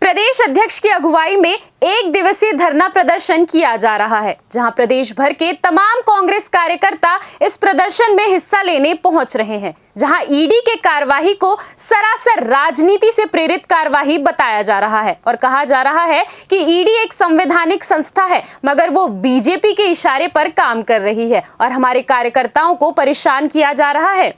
प्रदेश अध्यक्ष की अगुवाई में एक दिवसीय धरना प्रदर्शन किया जा रहा है, जहां प्रदेश भर के तमाम कांग्रेस कार्यकर्ता इस प्रदर्शन में हिस्सा लेने पहुंच रहे हैं। जहां ईडी के कार्यवाही को सरासर राजनीति से प्रेरित कार्यवाही बताया जा रहा है और कहा जा रहा है कि ईडी एक संवैधानिक संस्था है, मगर वो बीजेपी के इशारे पर काम कर रही है और हमारे कार्यकर्ताओं को परेशान किया जा रहा है।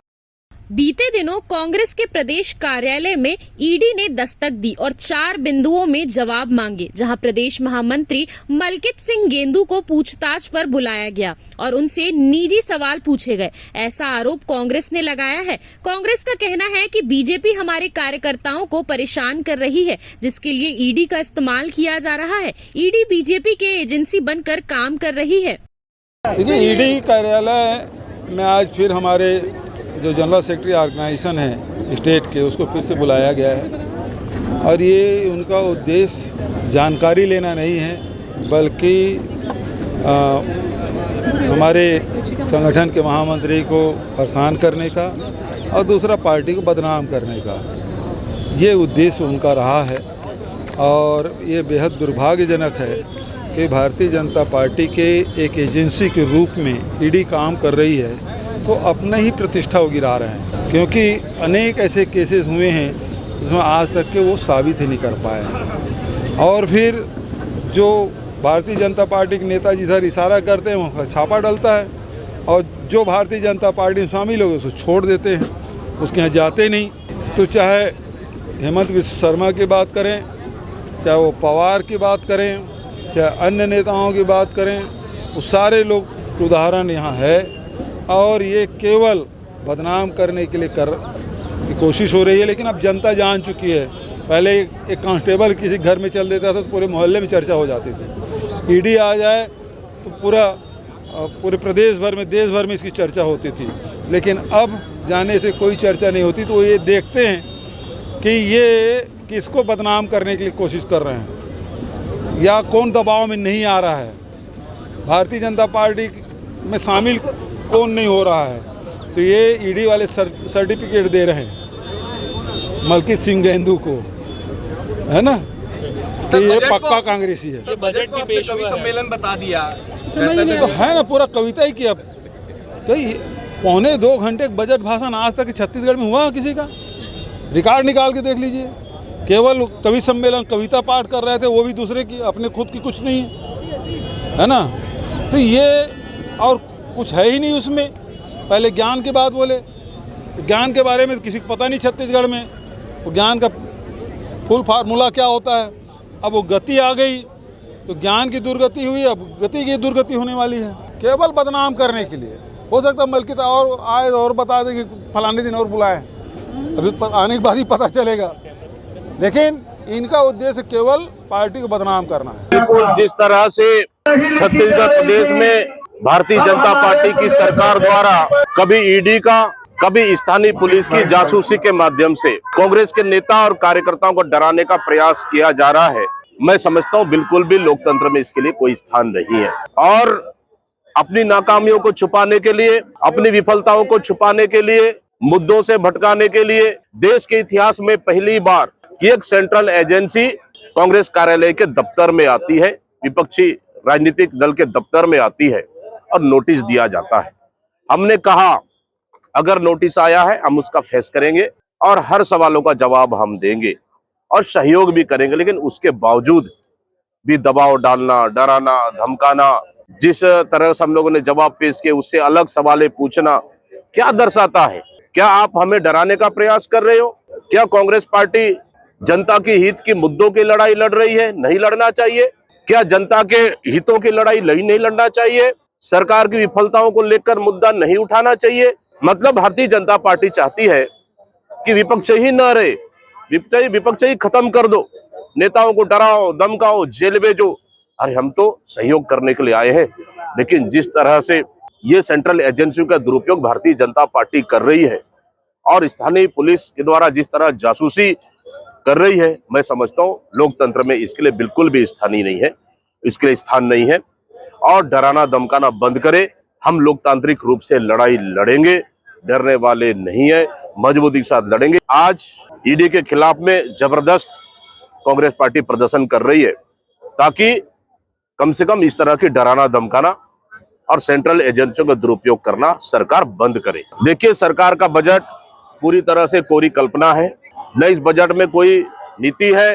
बीते दिनों कांग्रेस के प्रदेश कार्यालय में ईडी ने दस्तक दी और 4 बिंदुओं में जवाब मांगे, जहां प्रदेश महामंत्री मलकित सिंह गेंदू को पूछताछ पर बुलाया गया और उनसे निजी सवाल पूछे गए। ऐसा आरोप कांग्रेस ने लगाया है। कांग्रेस का कहना है कि बीजेपी हमारे कार्यकर्ताओं को परेशान कर रही है, जिसके लिए ईडी का इस्तेमाल किया जा रहा है। ईडी बीजेपी के एजेंसी बनकर काम कर रही है। ईडी कार्यालय में आज फिर हमारे जो जनरल सेक्रेटरी ऑर्गेनाइजेशन है स्टेट के, उसको फिर से बुलाया गया है और ये उनका उद्देश्य जानकारी लेना नहीं है, बल्कि हमारे संगठन के महामंत्री को परेशान करने का और दूसरा पार्टी को बदनाम करने का ये उद्देश्य उनका रहा है। और ये बेहद दुर्भाग्यजनक है कि भारतीय जनता पार्टी के एक एजेंसी के रूप में ईडी काम कर रही है तो अपना ही प्रतिष्ठा वो गिरा रहे हैं, क्योंकि अनेक ऐसे केसेस हुए हैं जिसमें आज तक के वो साबित ही नहीं कर पाए हैं। और फिर जो भारतीय जनता पार्टी के नेता जिधर इशारा करते हैं वहाँ छापा डलता है और जो भारतीय जनता पार्टी में शामिल हो गए उसको छोड़ देते हैं, उसके यहाँ जाते नहीं। तो चाहे हेमंत विश्व शर्मा की बात करें, चाहे वो पवार की बात करें, चाहे अन्य नेताओं की बात करें, वो सारे लोग उदाहरण यहाँ है और ये केवल बदनाम करने के लिए की कोशिश हो रही है। लेकिन अब जनता जान चुकी है। पहले एक कांस्टेबल किसी घर में चल देता था तो पूरे मोहल्ले में चर्चा हो जाती थी। ईडी आ जाए तो पूरे प्रदेश भर में, देश भर में इसकी चर्चा होती थी। लेकिन अब जाने से कोई चर्चा नहीं होती। तो ये देखते हैं कि ये किसको बदनाम करने के लिए कोशिश कर रहे हैं या कौन दबाव में नहीं आ रहा है। भारतीय जनता पार्टी में शामिल कौन नहीं हो रहा है। तो ये ईडी वाले सर्टिफिकेट दे रहे हैं मलकित सिंह गेंदू को, है ना, कि ये पक्का कांग्रेसी है। ये बजट भी पेश हुआ, सम्मेलन बता दिया तो है ना, पूरा कविता ही किया। कई 1.25 घंटे बजट भाषण आज तक छत्तीसगढ़ में हुआ किसी का? रिकॉर्ड निकाल के देख लीजिए। केवल कवि सम्मेलन, कविता पाठ कर रहे थे, वो भी दूसरे की, अपने खुद की कुछ नहीं है ना। तो ये और कुछ है ही नहीं उसमें। पहले ज्ञान की बात बोले तो ज्ञान के बारे में किसी को पता नहीं छत्तीसगढ़ में, वो ज्ञान का फुल फार्मूला क्या होता है। अब वो गति आ गई तो ज्ञान की दुर्गति हुई, अब गति की दुर्गति होने वाली है, केवल बदनाम करने के लिए। हो सकता है मलकित और आए और बता दें कि फलाने दिन और बुलाएं, अभी आने के बाद ही पता चलेगा। लेकिन इनका उद्देश्य केवल पार्टी को बदनाम करना है। बिल्कुल जिस तरह से छत्तीसगढ़ प्रदेश में भारतीय जनता पार्टी की सरकार द्वारा कभी ईडी का, कभी स्थानीय पुलिस की जासूसी के माध्यम से कांग्रेस के नेता और कार्यकर्ताओं को डराने का प्रयास किया जा रहा है, मैं समझता हूं बिल्कुल भी लोकतंत्र में इसके लिए कोई स्थान नहीं है। और अपनी नाकामियों को छुपाने के लिए, अपनी विफलताओं को छुपाने के लिए, मुद्दों से भटकाने के लिए देश के इतिहास में पहली बार कि एक सेंट्रल एजेंसी कांग्रेस कार्यालय के दफ्तर में आती है, विपक्षी राजनीतिक दल के दफ्तर में आती है और नोटिस दिया जाता है। हमने कहा अगर नोटिस आया है हम उसका फेस करेंगे और हर सवालों का जवाब हम देंगे और सहयोग भी करेंगे। लेकिन उसके बावजूद भी दबाव डालना, डराना, धमकाना, जिस तरह से हम लोगों ने जवाब पेश किए उससे अलग सवालें पूछना क्या दर्शाता है? क्या आप हमें डराने का प्रयास कर रहे हो? क्या कांग्रेस पार्टी जनता के हित की मुद्दों की लड़ाई लड़ रही है? नहीं लड़ना चाहिए। क्या जनता के हितों की लड़ाई नहीं लड़ना चाहिए? सरकार की विफलताओं को लेकर मुद्दा नहीं उठाना चाहिए? मतलब भारतीय जनता पार्टी चाहती है कि विपक्ष ही न रहे, विपक्ष ही खत्म कर दो, नेताओं को डराओ, धमकाओ, जेल भेजो। अरे हम तो सहयोग करने के लिए आए हैं। लेकिन जिस तरह से ये सेंट्रल एजेंसियों का दुरुपयोग भारतीय जनता पार्टी कर रही है और स्थानीय पुलिस के द्वारा जिस तरह जासूसी कर रही है, मैं समझता हूँ लोकतंत्र में इसके लिए बिल्कुल भी स्थानीय नहीं है, इसके लिए स्थान नहीं है। और डराना धमकाना बंद करे। हम लोकतांत्रिक रूप से लड़ाई लड़ेंगे, डरने वाले नहीं है, मजबूती के साथ लड़ेंगे। आज ईडी के खिलाफ में जबरदस्त कांग्रेस पार्टी प्रदर्शन कर रही है, ताकि कम से कम इस तरह की डराना धमकाना और सेंट्रल एजेंसियों का दुरुपयोग करना सरकार बंद करे। देखिए, सरकार का बजट पूरी तरह से कोरी कल्पना है। न इस बजट में कोई नीति है,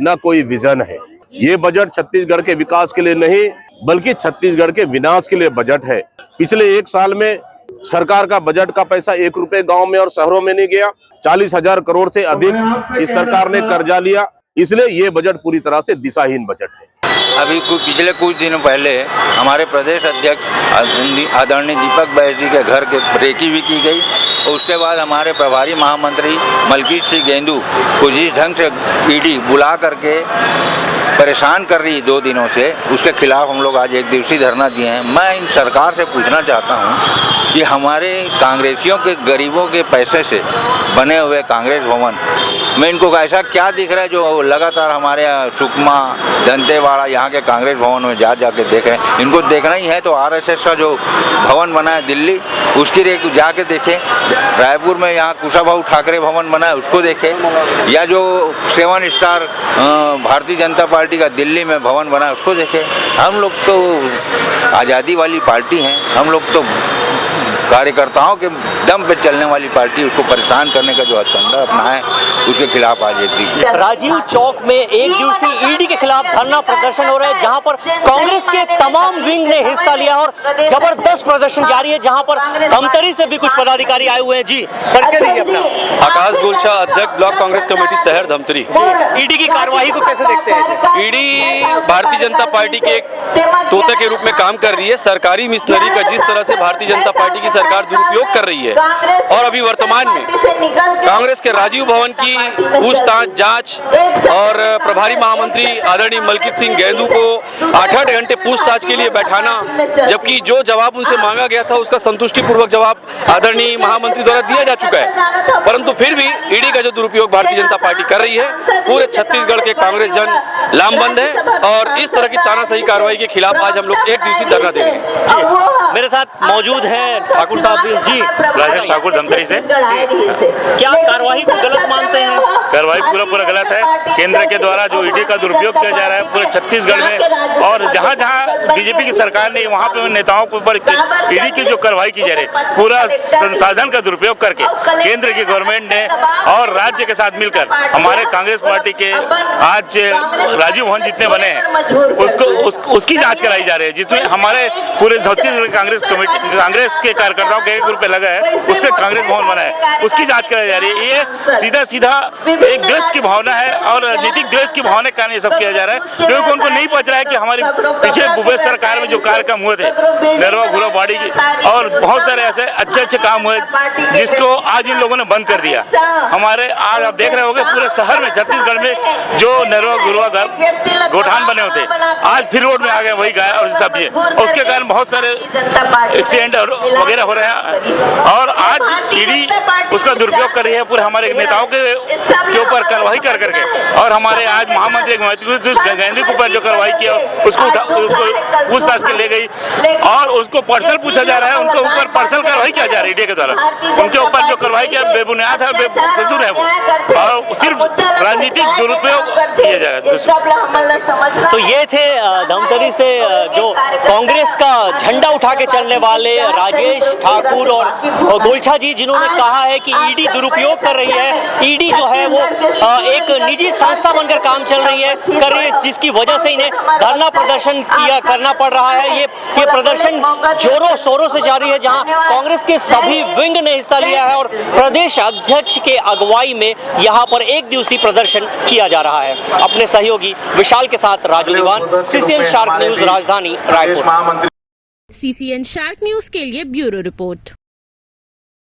न कोई विजन है। ये बजट छत्तीसगढ़ के विकास के लिए नहीं, बल्कि छत्तीसगढ़ के विनाश के लिए बजट है। पिछले 1 साल में सरकार का बजट का पैसा 1 रुपए गांव में और शहरों में नहीं गया। 40,000 करोड़ से अधिक इस सरकार ने कर्जा लिया। इसलिए ये बजट पूरी तरह से दिशाहीन बजट है। अभी पिछले कुछ दिनों पहले हमारे प्रदेश अध्यक्ष आदरणीय दीपक बैस जी के घर के रेकी भी की गई और उसके बाद हमारे प्रभारी महामंत्री मलकीत सिंह गेंदू को जिस ढंग से ईडी बुला करके परेशान कर रही 2 दिनों से, उसके खिलाफ हम लोग आज 1 दिवसीय धरना दिए हैं। मैं इन सरकार से पूछना चाहता हूं कि हमारे कांग्रेसियों के गरीबों के पैसे से बने हुए कांग्रेस भवन में इनको ऐसा क्या दिख रहा है जो लगातार हमारे सुकमा, दंतेवाड़ा यहाँ के कांग्रेस भवन में जा के देखें। इनको देखना ही है तो आरएसएस का जो भवन बना है दिल्ली, उसकी जाके देखें। रायपुर में यहाँ कुशाभाऊ ठाकरे भवन बना है, उसको देखें। या जो 7 स्टार भारतीय जनता पार्टी का दिल्ली में भवन बना है, उसको देखें। हम लोग तो आज़ादी वाली पार्टी हैं, हम लोग तो कार्यकर्ताओं के दम पे चलने वाली पार्टी। उसको परेशान करने का जो हथकंडा अपनाए, उसके खिलाफ आज एक दिन राजीव चौक में 1 दिवसीय ईडी के खिलाफ धरना प्रदर्शन हो रहा है, जहां पर कांग्रेस के तमाम विंग ने हिस्सा लिया और जबरदस्त प्रदर्शन जारी है, जहां पर धमतरी से भी कुछ पदाधिकारी आए हुए हैं। जी, परिचय दीजिए अपना। आकाश गुलछा, अध्यक्ष ब्लॉक कांग्रेस कमेटी शहर धमतरी। ईडी की कार्रवाई को कैसे देखते हैं? ईडी भारतीय जनता पार्टी के एक तोते के रूप में काम कर रही है। सरकारी मिशनरी का जिस तरह से भारतीय जनता पार्टी की सरकार दुरुपयोग कर रही है, और अभी वर्तमान में कांग्रेस के राजीव भवन की पूछताछ, जांच और प्रभारी महामंत्री आदरणीय मलकीत सिंह गेंदू को 8-8 घंटे पूछताछ के लिए बैठाना, जबकि जो जवाब उनसे मांगा गया था उसका संतुष्टिपूर्वक जवाब आदरणीय महामंत्री द्वारा दिया जा चुका है, परंतु फिर भी ईडी का जो दुरुपयोग भारतीय जनता पार्टी कर रही है, पूरे छत्तीसगढ़ के कांग्रेस जन लामबंद है। और इस तरह की तानाशाही कार्रवाई के खिलाफ आज हम लोग 1 दिवसीय धरना देंगे। मेरे साथ मौजूद हैं ठाकुर साहब भी। जी, राजेश ठाकुर धमतरी से। क्या कार्रवाई को गलत मानते हैं? कार्रवाई पूरा गलत है। केंद्र के द्वारा जो ईडी का दुरुपयोग किया जा रहा है पूरे छत्तीसगढ़ में, और जहां जहां बीजेपी की सरकार ने वहां पे नेताओं के ऊपर ईडी की जो कार्रवाई की जा रही है, पूरा संसाधन का दुरुपयोग करके केंद्र की गवर्नमेंट ने और राज्य के साथ मिलकर हमारे कांग्रेस पार्टी के आज राजीव भवन जितने बने हैं उसकी जांच कराई जा रही है, जिसमें हमारे पूरे छत्तीसगढ़ कांग्रेस कमेटी, कांग्रेस के कार्यकर्ताओं के 1 रुपए लगा है, उससे कांग्रेस भवन बना है, उसकी जांच कराई जा रही है। ये सीधा एक द्वेष की भावना है और राजनीतिक द्वेष की भावना के कारण ये सब किया जा रहा है, क्योंकि उनको नहीं पता है कि हमारी पिछले भूपेश सरकार में जो कार्यक्रम हुए थे, नरवा घुरा बाड़ी की और बहुत सारे ऐसे अच्छे काम हुए जिसको आज इन लोगों ने बंद कर दिया। हमारे आज आप देख रहे होंगे पूरे शहर में, छत्तीसगढ़ में जो नरवा घुरवा गोठान बने होते, आज फिर रोड में आ गए वही गाय और सब ये, उसके कारण बहुत सारे एक्सीडेंट वगैरह हो रहे हैं। और आज ईडी उसका दुरुपयोग कर रही है पूरे हमारे नेताओं के ऊपर कार्रवाई कर करके, और हमारे आज महामंत्री गेंदू के ऊपर जो कार्रवाई किया उसको पूछताछ के ले गई और उसको पर्सनल पूछा जा रहा है, उनके ऊपर पर्सनल कार्रवाई किया जा रही है ईडी के द्वारा। उनके ऊपर जो कार्रवाई किया बेबुनियाद है, बेकसूर है वो, और सिर्फ राजनीतिक दुरुपयोग किया जा रहा है। तो ये थे धमतरी से जो कांग्रेस का झंडा उठा के चलने वाले राजेश ठाकुर और गुलछा जी, जिन्होंने कहा है कि ईडी दुरुपयोग कर रही है। ईडी जो है वो एक निजी संस्था बनकर काम कर रही है, जिसकी वजह से इन्हें धरना प्रदर्शन करना पड़ रहा है। ये प्रदर्शन जोरों शोरों से जारी है, जहां कांग्रेस के सभी विंग ने हिस्सा लिया है और प्रदेश अध्यक्ष के अगुवाई में यहां पर 1 दिवसीय प्रदर्शन किया जा रहा है। अपने सहयोगी विशाल के साथ राजू दीवान, सीसीएन शार्क न्यूज, राजधानी रायपुर। सीसीएन शार्क न्यूज के लिए ब्यूरो रिपोर्ट।